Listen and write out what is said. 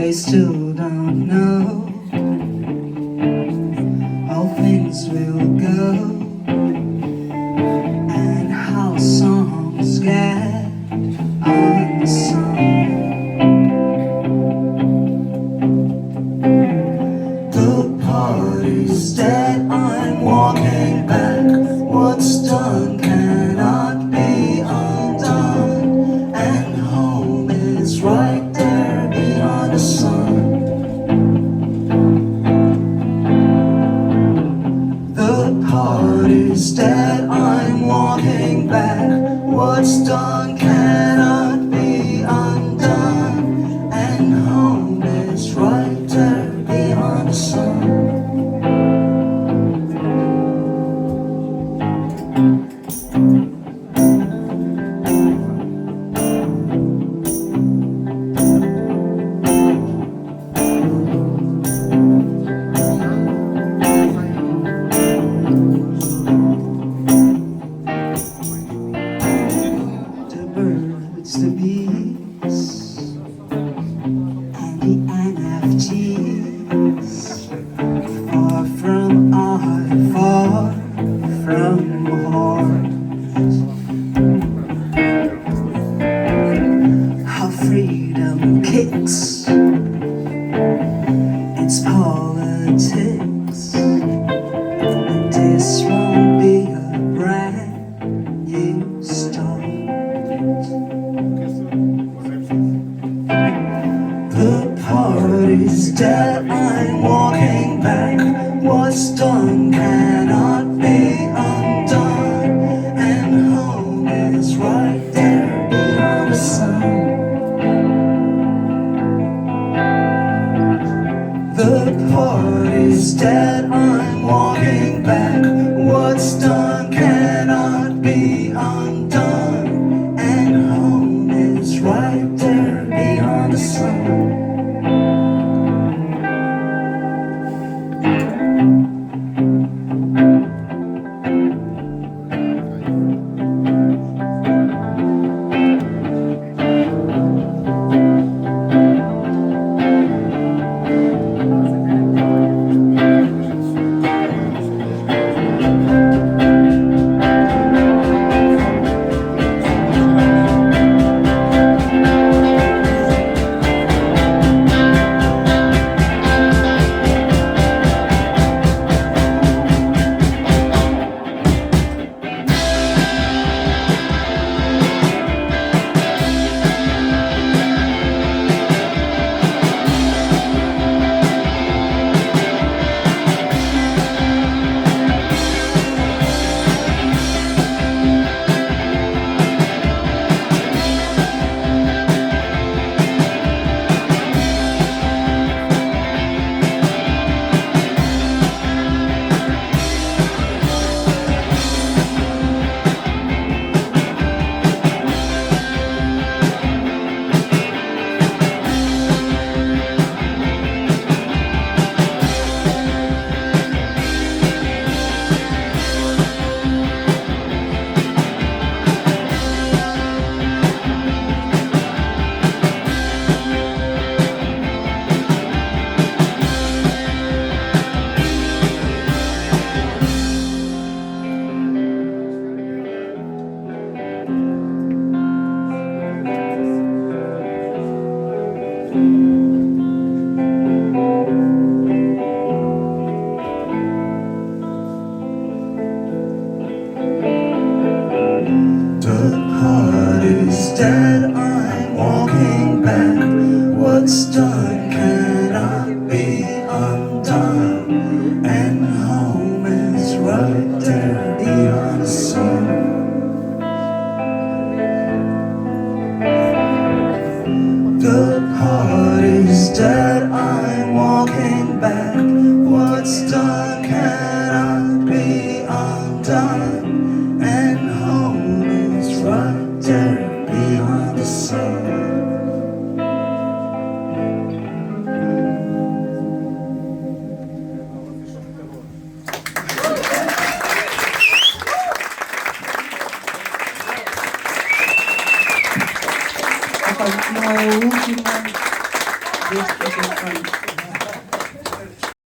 they still don't know how things will go and how songs get unsung. The party's dead, I'm walking back. What's done cannot be undone, and home is right there beyond the sun. The party's dead, I'm walking back. What's done cannot be undone, and home is right there beyond the sun. The bees and the NFTs, far from art, far from heart. How freedom kicks its politics, and this won't be a brand new start. The party's dead, I'm walking back. What's done cannot be undone, and home is right there beyond the sun. The party's dead, I'm walking back. What's done cannot be undone, and home is right there beyond the sun. The party's dead, I'm walking back. What's done cannot be undone, and home is right there beyond the sun. The party's dead, I'm walking back. What's done cannot be undone, and home is right there beyond the sun. Moja última This is fun.